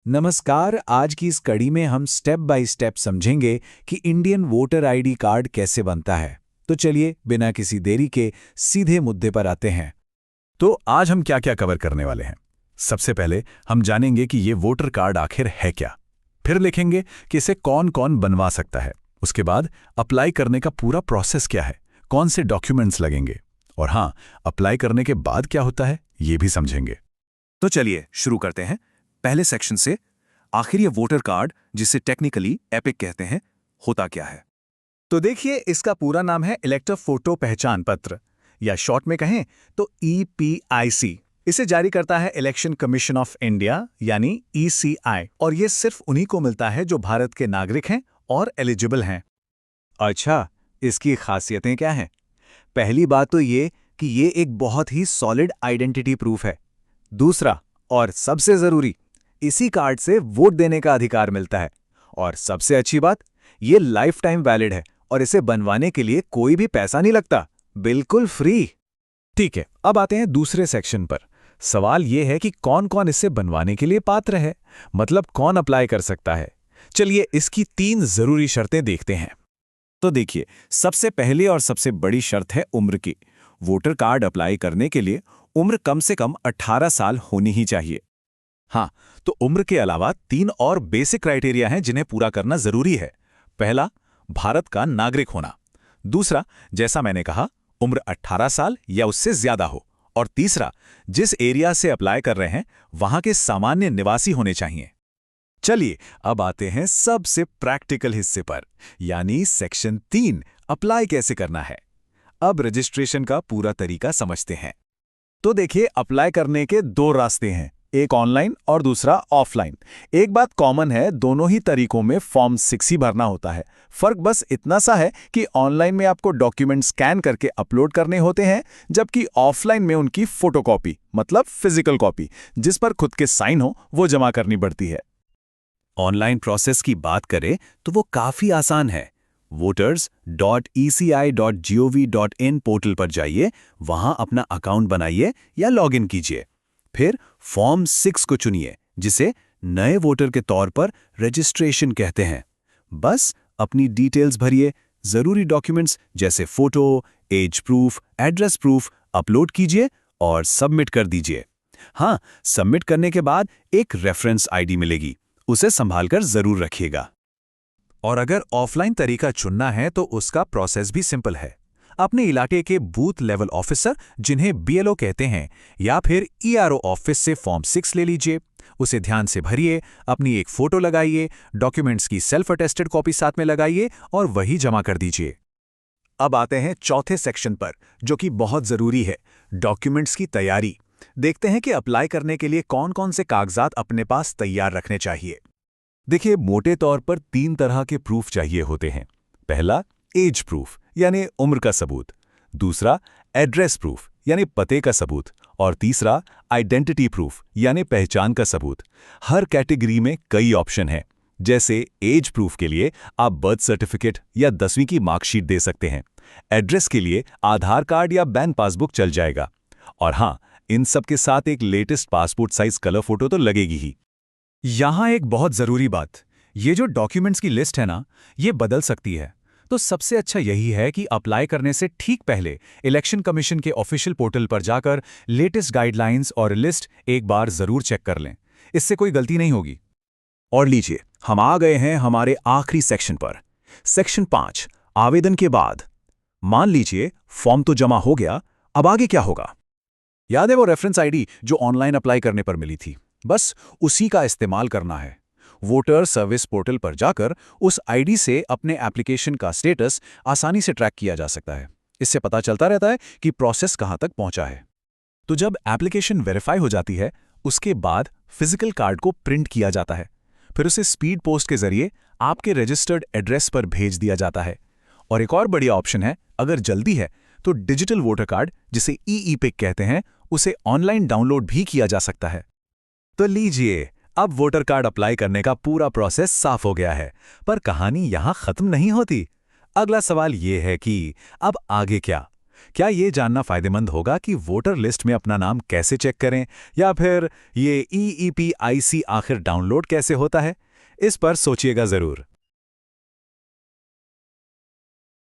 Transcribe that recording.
नमस्कार। आज की इस कड़ी में हम स्टेप बाय स्टेप समझेंगे कि इंडियन वोटर आईडी कार्ड कैसे बनता है। तो चलिए बिना किसी देरी के सीधे मुद्दे पर आते हैं। तो आज हम क्या क्या कवर करने वाले हैं। सबसे पहले हम जानेंगे कि ये वोटर कार्ड आखिर है क्या। फिर लिखेंगे कि इसे कौन कौन बनवा सकता है। उसके बाद अप्लाई करने का पूरा प्रोसेस क्या है, कौन से डॉक्यूमेंट्स लगेंगे, और हाँ, अप्लाई करने के बाद क्या होता है ये भी समझेंगे। तो चलिए शुरू करते हैं पहले सेक्शन से। आखिर ये वोटर कार्ड, जिसे टेक्निकली एपिक कहते हैं, होता क्या है? तो देखिए, इसका पूरा नाम है इलेक्टर फोटो पहचान पत्र, या शॉर्ट में कहें तो EPIC। इसे जारी करता है इलेक्शन कमीशन ऑफ इंडिया यानी ECI, और ये सिर्फ उन्हीं को मिलता है जो भारत के नागरिक हैं और एलिजिबल हैं। अच्छा, इसकी खासियतें क्या हैं? पहली बात तो ये कि ये एक बहुत ही सॉलिड आइडेंटिटी प्रूफ है। दूसरा और सबसे ज़रूरी, इसी कार्ड से वोट देने का अधिकार मिलता है। और सबसे अच्छी बात, ये लाइफ टाइम वैलिड है और इसे बनवाने के लिए कोई भी पैसा नहीं लगता, बिल्कुल फ्री। ठीक है, अब आते हैं दूसरे सेक्शन पर। सवाल ये है कि कौन कौन इसे बनवाने के लिए पात्र है, मतलब कौन अप्लाई कर सकता है। चलिए इसकी 3 जरूरी शर्तें देखते हैं। तो देखिए, सबसे पहली और सबसे बड़ी शर्त है उम्र की। वोटर कार्ड अप्लाई करने के लिए उम्र कम से कम 18 साल होनी ही चाहिए। हाँ, तो उम्र के अलावा 3 और बेसिक क्राइटेरिया हैं जिन्हें पूरा करना जरूरी है। पहला, भारत का नागरिक होना। दूसरा, जैसा मैंने कहा, उम्र 18 साल या उससे ज्यादा हो। और तीसरा, जिस एरिया से अप्लाई कर रहे हैं वहां के सामान्य निवासी होने चाहिए। चलिए अब आते हैं सबसे प्रैक्टिकल हिस्से पर, यानी सेक्शन 3, अप्लाई कैसे करना है। अब रजिस्ट्रेशन का पूरा तरीका समझते हैं। तो देखिए, अप्लाई करने के 2 रास्ते हैं, एक ऑनलाइन और दूसरा ऑफलाइन। एक बात कॉमन है, दोनों ही तरीकों में फॉर्म 6 ही भरना होता है। फर्क बस इतना सा है कि ऑनलाइन में आपको डॉक्यूमेंट स्कैन करके अपलोड करने होते हैं, जबकि ऑफलाइन में उनकी फोटोकॉपी, मतलब फिजिकल कॉपी, जिस पर खुद के साइन हो, वो जमा करनी पड़ती है। ऑनलाइन प्रोसेस की बात करें तो वो काफी आसान है। voters.eci.gov.in पोर्टल पर जाइए, वहां अपना अकाउंट बनाइए या लॉगिन कीजिए। फिर फॉर्म 6 को चुनिए, जिसे नए वोटर के तौर पर रजिस्ट्रेशन कहते हैं। बस अपनी डिटेल्स भरिए, जरूरी डॉक्यूमेंट्स जैसे photo, age proof, address proof upload कीजिए और सबमिट कर दीजिए। हाँ, सबमिट करने के बाद एक रेफरेंस आईडी मिलेगी, उसे संभालकर जरूर रखिएगा। और अगर ऑफलाइन तरीका चुनना है तो उसका प्रोसेस भी सिंपल है। अपने इलाके के बूथ लेवल ऑफिसर, जिन्हें BLO कहते हैं, या फिर ERO ऑफिस से फॉर्म 6 ले लीजिए, उसे ध्यान से भरिए, अपनी एक फोटो लगाइए, डॉक्यूमेंट्स की सेल्फ अटेस्टेड कॉपी साथ में लगाइए और वही जमा कर दीजिए। अब आते हैं चौथे सेक्शन पर, जो कि बहुत जरूरी है, डॉक्यूमेंट्स की तैयारी। देखते हैं कि अप्लाई करने के लिए कौन कौन से कागजात अपने पास तैयार रखने चाहिए। देखिए, मोटे तौर पर 3 तरह के प्रूफ चाहिए होते हैं। पहला, एज प्रूफ यानी उम्र का सबूत। दूसरा, एड्रेस प्रूफ यानी पते का सबूत। और तीसरा, आइडेंटिटी प्रूफ यानी पहचान का सबूत। हर कैटेगरी में कई ऑप्शन हैं। जैसे एज प्रूफ के लिए आप बर्थ सर्टिफिकेट या 10वीं की मार्कशीट दे सकते हैं। एड्रेस के लिए आधार कार्ड या बैंक पासबुक चल जाएगा। और हाँ, इन सब के साथ एक latest passport size colour photo तो लगेगी ही। यहां एक बहुत जरूरी बात, ये जो डॉक्यूमेंट्स की लिस्ट है ना, ये बदल सकती है। तो सबसे अच्छा यही है कि अप्लाई करने से ठीक पहले इलेक्शन कमीशन के ऑफिशियल पोर्टल पर जाकर लेटेस्ट गाइडलाइंस और लिस्ट एक बार जरूर चेक कर लें। इससे कोई गलती नहीं होगी। और लीजिए, हम आ गए हैं हमारे आखिरी सेक्शन पर। सेक्शन 5, आवेदन के बाद। मान लीजिए फॉर्म तो जमा हो गया, अब आगे क्या होगा? याद है वो रेफरेंस आईडी जो ऑनलाइन अप्लाई करने पर मिली थी? बस उसी का इस्तेमाल करना है। वोटर सर्विस पोर्टल पर जाकर उस आईडी से अपने एप्लीकेशन का स्टेटस आसानी से ट्रैक किया जा सकता है। इससे पता चलता रहता है कि प्रोसेस कहां तक पहुंचा है। तो जब एप्लीकेशन वेरीफाई हो जाती है, उसके बाद फिजिकल कार्ड को प्रिंट किया जाता है। फिर उसे स्पीड पोस्ट के जरिए आपके रजिस्टर्ड एड्रेस पर भेज दिया जाता है। और एक और बढ़िया ऑप्शन है, अगर जल्दी है तो डिजिटल वोटर कार्ड, जिसे EEPIC कहते हैं, उसे ऑनलाइन डाउनलोड भी किया जा सकता है। तो लीजिए, अब वोटर कार्ड अप्लाई करने का पूरा प्रोसेस साफ हो गया है। पर कहानी यहां खत्म नहीं होती। अगला सवाल यह है कि अब आगे क्या? क्या ये जानना फायदेमंद होगा कि वोटर लिस्ट में अपना नाम कैसे चेक करें, या फिर ये EEPIC आखिर डाउनलोड कैसे होता है? इस पर सोचिएगा ज़रूर।